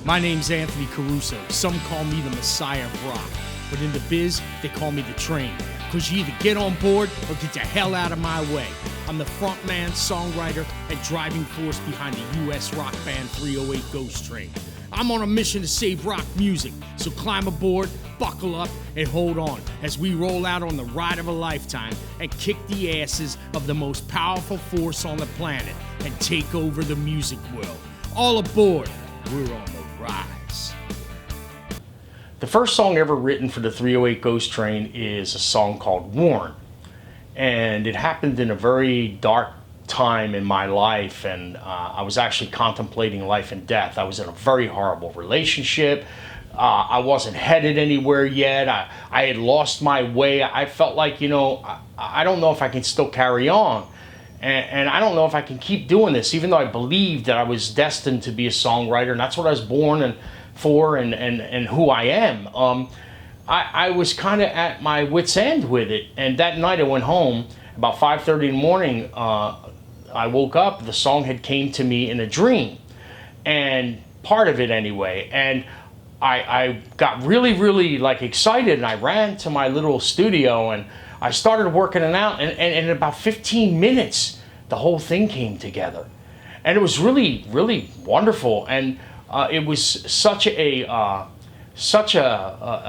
My name's Anthony Caruso. Some call me the Messiah of rock. But in the biz, they call me the Train. Cause you either get on board or get the hell out of my way. I'm the frontman, songwriter, and driving force behind the US rock band 308 Ghost Train. I'm on a mission to save rock music, so climb aboard, buckle up, and hold on as we roll out on the ride of a lifetime and kick the asses of the most powerful force on the planet and take over the music world. All aboard, we're on the rise. The first song ever written for the 308 Ghost Train is a song called Worn. And it happened in a very dark time in my life, and I was actually contemplating life and death. I was in a very horrible relationship. I wasn't headed anywhere yet. I had lost my way. I felt like, I don't know if I can still carry on. And I don't know if I can keep doing this, even though I believed that I was destined to be a songwriter, and that's what I was born for and who I am. I was kind of at my wit's end with it. And that night I went home, about 5:30 in the morning, I woke up, the song had came to me in a dream. And part of it anyway. And I got really, really excited, and I ran to my little studio and I started working it out, and in about 15 minutes, the whole thing came together. And it was really, really wonderful. And it was such a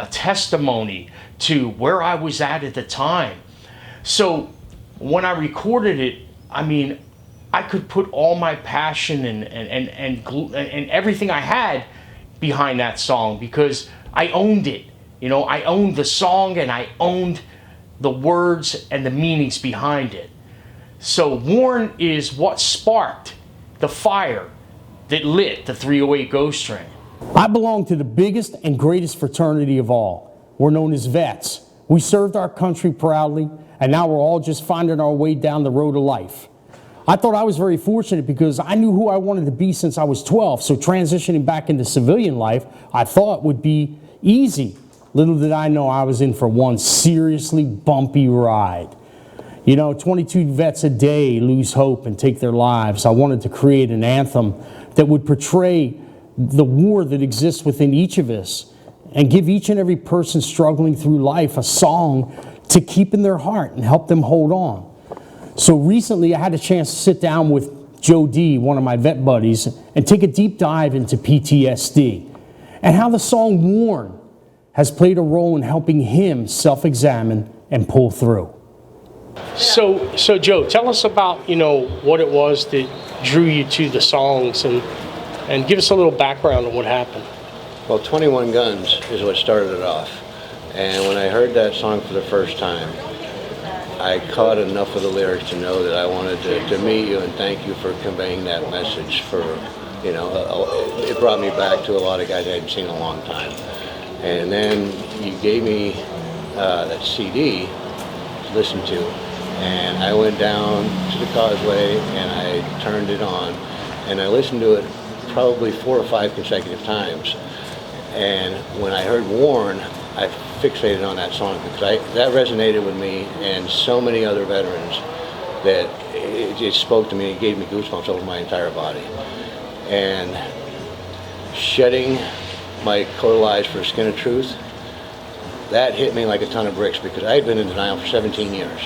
testimony to where I was at the time. So when I recorded it, I could put all my passion and everything I had behind that song because I owned it. I owned the song and I owned the words and the meanings behind it. So Worn is what sparked the fire that lit the 308 Ghost Train. I belong to the biggest and greatest fraternity of all. We're known as vets. We served our country proudly, and now we're all just finding our way down the road of life. I thought I was very fortunate because I knew who I wanted to be since I was 12, so transitioning back into civilian life I thought would be easy. Little did I know I was in for one seriously bumpy ride. 22 vets a day lose hope and take their lives. I wanted to create an anthem that would portray the war that exists within each of us and give each and every person struggling through life a song to keep in their heart and help them hold on. So recently I had a chance to sit down with Joe D, one of my vet buddies, and take a deep dive into PTSD and how the song Worn has played a role in helping him self-examine and pull through. So Joe, tell us about, what it was that drew you to the songs and give us a little background on what happened. Well, 21 Guns is what started it off. And when I heard that song for the first time, I caught enough of the lyrics to know that I wanted to meet you and thank you for conveying that message it brought me back to a lot of guys I hadn't seen in a long time. And then you gave me that CD to listen to, and I went down to the Causeway and I turned it on, and I listened to it probably 4 or 5 consecutive times. And when I heard Worn, I fixated on that song because that resonated with me and so many other veterans that it spoke to me. It gave me goosebumps over my entire body. And shedding my coat eyes for Skin of Truth, that hit me like a ton of bricks because I had been in denial for 17 years.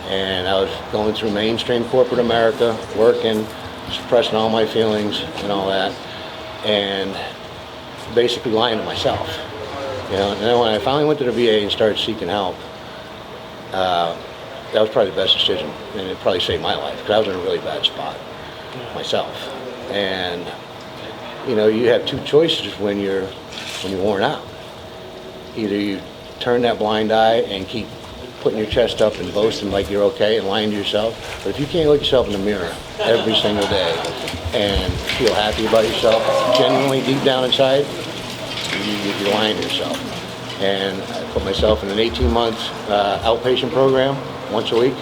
And I was going through mainstream corporate America, working, suppressing all my feelings and all that, and basically lying to myself. And then when I finally went to the VA and started seeking help, that was probably the best decision, and it probably saved my life because I was in a really bad spot myself. And you have 2 choices when you're worn out. Either you turn that blind eye and keep putting your chest up and boasting like you're okay and lying to yourself, but if you can't look yourself in the mirror every single day and feel happy about yourself, genuinely deep down inside, you're lying to yourself. And I put myself in an 18-month outpatient program once a week,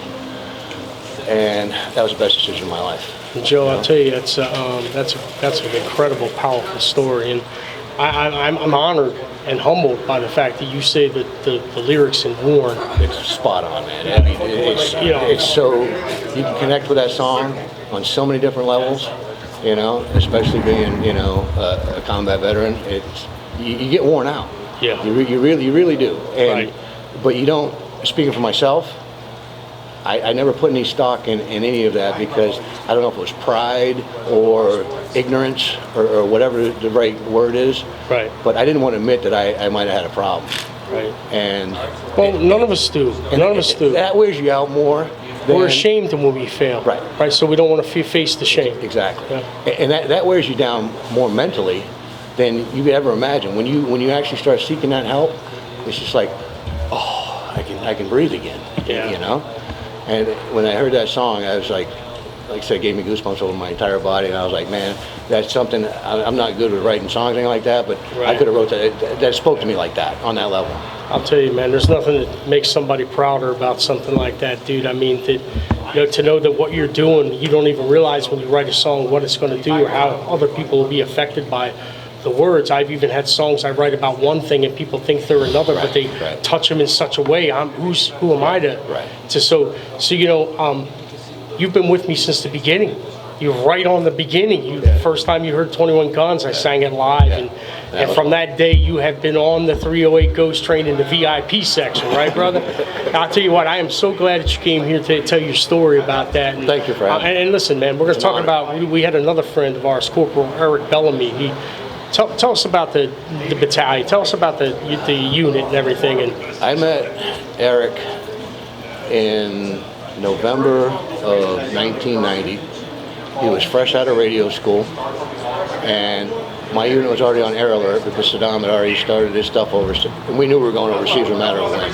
and that was the best decision of my life. Joe, I'll tell you, that's an incredible, powerful story, and I'm honored and humbled by the fact that you say that the lyrics in Worn. It's spot on, man. I mean, it's so, you can connect with that song on so many different levels, you know, especially being, you know, a combat veteran. You get worn out. Yeah. You really do. And Right. but you don't. Speaking for myself, I never put any stock in any of that, because I don't know if it was pride or ignorance or whatever the right word is. Right. But I didn't want to admit that I might have had a problem. Right. And Well, none of us do. None of us do. that wears you out more. We're ashamed when we fail. Right. Right. So we don't want to face the shame. Exactly. Yeah. And that wears you down more mentally than you could ever imagine. When you actually start seeking that help, it's just like, oh, I can breathe again. Yeah. You know? And when I heard that song, I was like I said, it gave me goosebumps over my entire body, and I was like, man, that's something. I'm not good with writing songs, anything like that, but Right. I could have wrote that. That spoke to me like that, on that level. I'll tell you, man, there's nothing that makes somebody prouder about something like that, dude. I mean, to know that what you're doing, you don't even realize when you write a song what it's going to do or how other people will be affected by the words. I've even had songs I write about one thing and people think they're another, but they right. touch them in such a way. Who am I to? Right. So you know, you've been with me since the beginning. You're right on the beginning. First time you heard 21 Guns, I sang it live, and from that day you have been on the 308 Ghost Train in the VIP section, right, brother? I'll tell you what, I am so glad that you came here to tell your story about that. And, Thank you for having me. And listen, man, we're going to talk about. We had another friend of ours, Corporal Eric Bellamy. Tell us about the battalion. Tell us about the unit and everything. And I met Eric in November of 1990. He was fresh out of radio school, and my unit was already on air alert because Saddam had already started his stuff overseas, and we knew we were going overseas no matter when.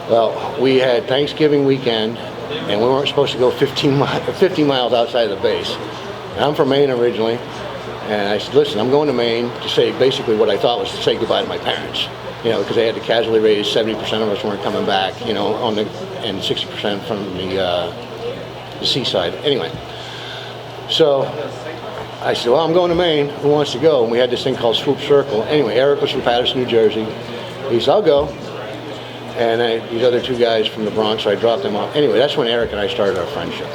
Well, we had Thanksgiving weekend, and we weren't supposed to go 50 miles outside of the base. And I'm from Maine originally, and I said, listen, I'm going to Maine to say basically what I thought was to say goodbye to my parents. You know, because they had the casualty rate, 70% of us weren't coming back, you know, and 60% from the seaside. Anyway, so I said, well, I'm going to Maine. Who wants to go? And we had this thing called Swoop Circle. Anyway, Eric was from Paterson, New Jersey. He said, I'll go. And these other two guys from the Bronx, so I dropped them off. Anyway, that's when Eric and I started our friendship.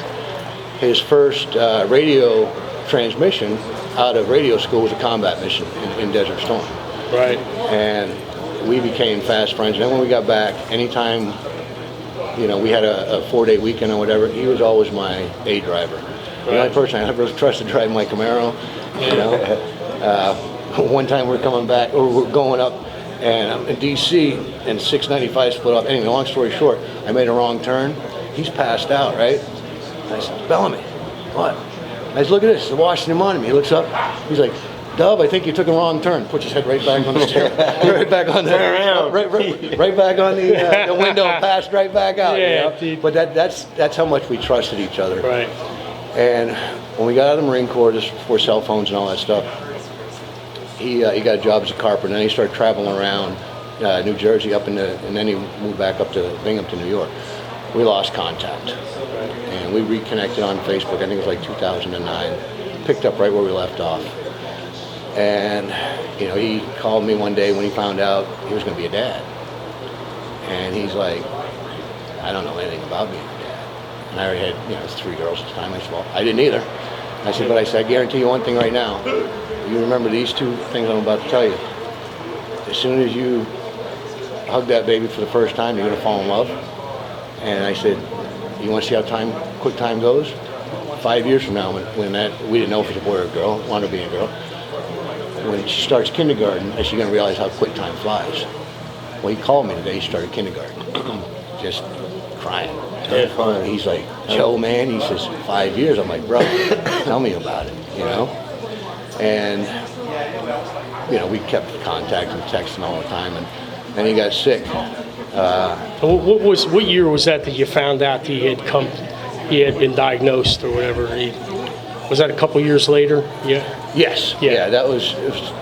His first radio transmission out of radio school was a combat mission in Desert Storm. right. And we became fast friends. And then when we got back, anytime, you know, we had a 4-day weekend or whatever, he was always my aid driver. Right. The only person I ever trusted driving my Camaro, you know. One time we're coming back, or we're going up, and I'm in D.C., and 695 split off. Anyway, long story short, I made a wrong turn. He's passed out, right? And I said, Bellamy, what? I said, look at this, the Washington Monument. He looks up, he's like, Dub, I think you took a wrong turn. Puts his head right back on the stair, right back on the, right back on the window, passed right back out. Yeah, you know? But that's how much we trusted each other. Right. And when we got out of the Marine Corps, just before cell phones and all that stuff, he got a job as a carpenter. And then he started traveling around New Jersey and then he moved back up to Binghamton, New York. We lost contact, and we reconnected on Facebook. I think it was like 2009. Picked up right where we left off. And, you know, he called me one day when he found out he was going to be a dad. And he's like, I don't know anything about being a dad. And I already had, you know, 3 girls at the time. I said, well, I didn't either. I said, but I said, I guarantee you one thing right now. You remember these 2 things I'm about to tell you. As soon as you hug that baby for the first time, you're going to fall in love. And I said, you want to see how quick time goes? 5 years from now, when we didn't know if it was a boy or a girl, wanted to be a girl. When she starts kindergarten, is she going to realize how quick time flies? Well, he called me the day he started kindergarten, just crying. Yeah. He's like, Joe, man, he says, 5 years. I'm like, bro, tell me about it, you know? And, you know, we kept contact and texting all the time, and then he got sick. What year was that you found out he had been diagnosed or whatever? Was that a couple years later? Yeah. Yes. Yeah. That was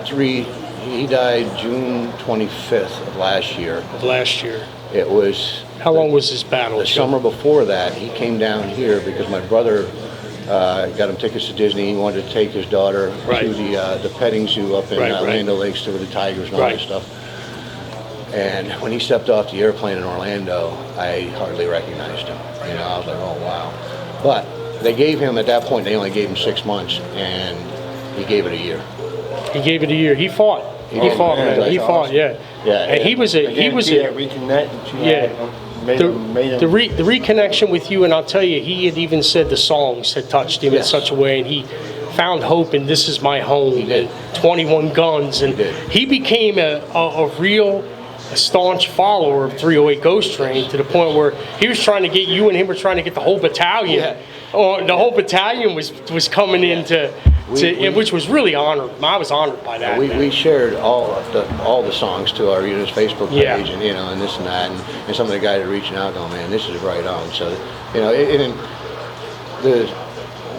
3. He died June 25th of last year. It was. How long was his battle? The summer before that, he came down here because my brother got him tickets to Disney. He wanted to take his daughter to the petting zoo up in Land O'Lakes to the tigers and all that stuff. And when he stepped off the airplane in Orlando, I hardly recognized him. You know, I was like, oh wow. But they gave him, at that point, they only gave him 6 months, and he gave it a year. He gave it a year. He fought. He fought, man. He fought, yeah. Yeah, and he was a reconnect. Yeah. The reconnection with you, and I'll tell you, he had even said the songs had touched him in such a way, and he found hope in This Is My Home and 21 Guns, and he became a real staunch follower of 308 Ghost Train, to the point where he was trying to get, you and him were trying to get the whole battalion. Yeah. The whole battalion was coming in which was really honored. I was honored by that. We shared all the songs to our unit's Facebook page, and and this and that, and some of the guys are reaching out, going, man, this is right on. So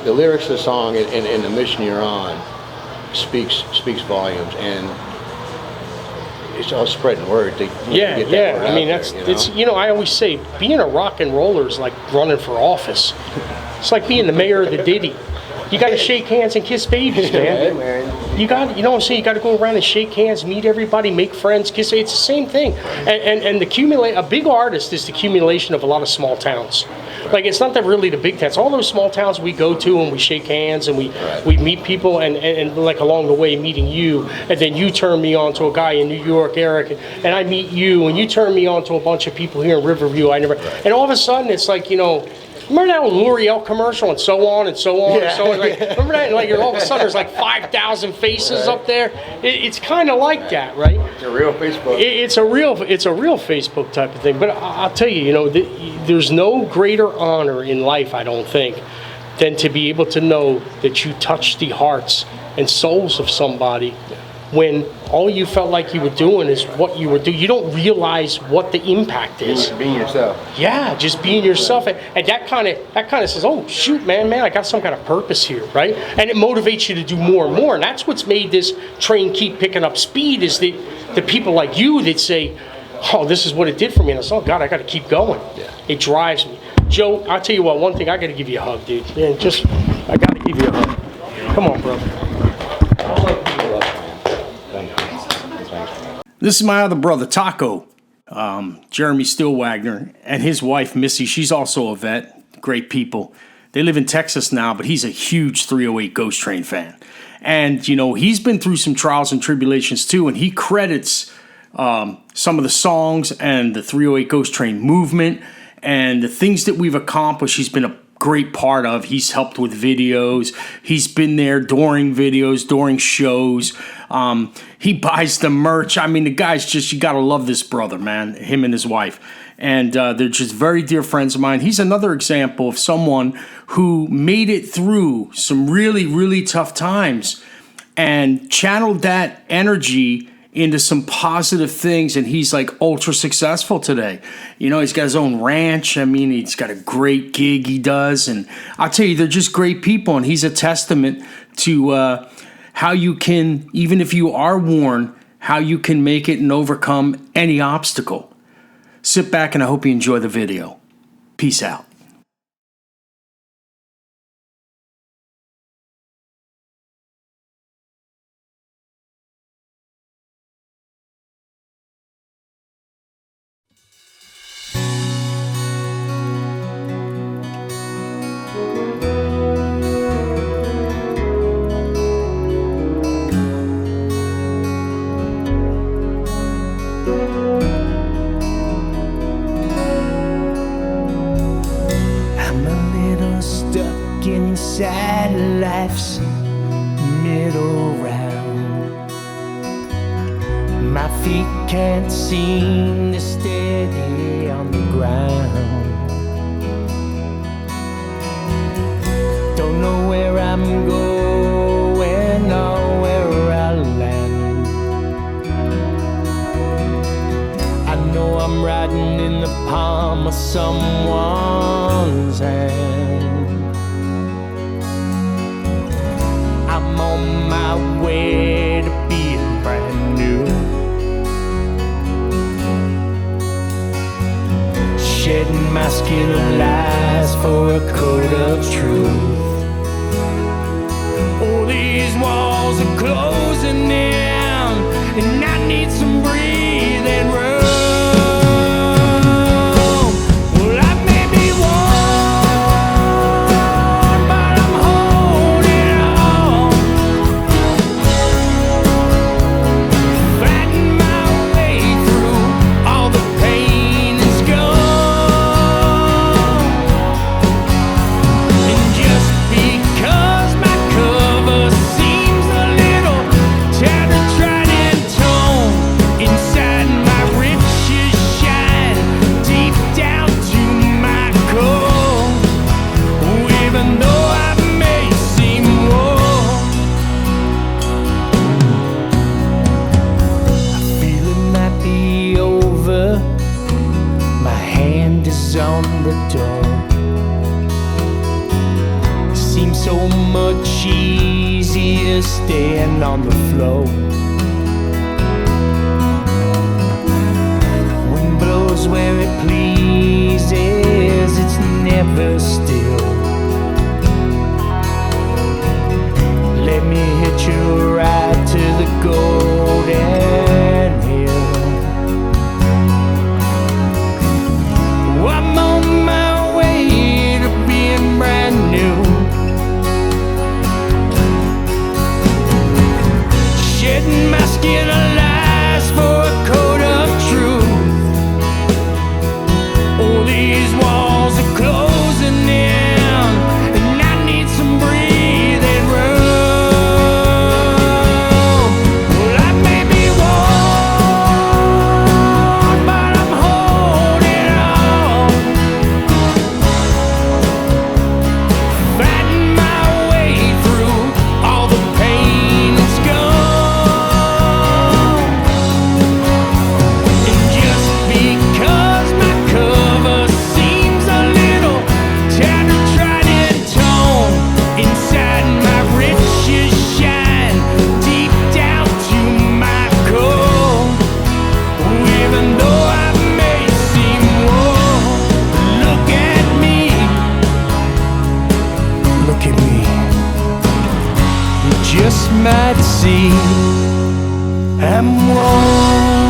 the lyrics of the song and the mission you're on speaks volumes, and it's all spreading word to get that word I mean, out there, it's I always say being a rock and roller is like running for office. It's like being the mayor of the Diddy. You got to shake hands and kiss babies, man. You got, what I'm saying? You got to go around and shake hands, meet everybody, make friends, kiss. It's the same thing. And a big artist is the accumulation of a lot of small towns. Like, it's not that really the big towns. All those small towns we go to and we shake hands and we meet people, and like along the way meeting you, and then you turn me on to a guy in New York, Eric, and I meet you, and you turn me on to a bunch of people here in Riverview. And all of a sudden it's like, remember that old L'Oreal commercial, and so on and so on and so on? Like, remember that? Like, all of a sudden there's like 5,000 faces up there. It's kind of like that, right? It's a real Facebook. It's a real Facebook type of thing. But I'll tell you, there's no greater honor in life, I don't think, than to be able to know that you touched the hearts and souls of somebody when all you felt like you were doing is what you were doing. You don't realize what the impact is. Being yourself. Yeah, just being yourself. And that kind of says, oh, shoot, man, I got some kind of purpose here, right? And it motivates you to do more and more. And that's what's made this train keep picking up speed, is the people like you that say, oh, this is what it did for me. And I said, oh, God, I got to keep going. Yeah. It drives me. Joe, I'll tell you what, one thing, I got to give you a hug, dude. Man, I got to give you a hug. Come on, brother. This is my other brother, Taco, Jeremy Stillwagner, and his wife, Missy. She's also a vet. Great people. They live in Texas now, but he's a huge 308 Ghost Train fan. And, he's been through some trials and tribulations, too, and he credits some of the songs and the 308 Ghost Train movement and the things that we've accomplished. He's been a great part of. He's helped with videos. He's been there during videos, during shows. He buys the merch. I mean, the guy's just, you got to love this brother, man, him and his wife. And they're just very dear friends of mine. He's another example of someone who made it through some really, really tough times and channeled that energy into some positive things, and he's like ultra successful today. He's got his own ranch. I mean, he's got a great gig he does, and I'll tell you, they're just great people, and he's a testament to how you can, even if you are worn, how you can make it and overcome any obstacle. Sit back, and I hope you enjoy the video. Peace out. Inside life's middle round, my feet can't seem to steady on the ground. Don't know where I'm going or where I'll land. I know I'm riding in the palm of someone's hand. I'm on my way to being brand new, shedding masculine lies for a code of truth. Oh, these walls are closing in, and I need some breathing room. Well, I may be worn so much easier staying on the floor. Wind blows where it pleases, it's never still. Let me hitch you right to the golden hill. I'm on my way to being brand new. Shedding my skin of lies for a coat of truth. All these walls are closing in, and I need some breathing room. Well, I may be worn, but I'm holding on, fighting my way through all the pain that's gone. And just because my cover seems a little tattered, tried and torn, inside my riches shine deep down to my core. Even though I may seem worn, look at me, look at me. You just might see I'm warm.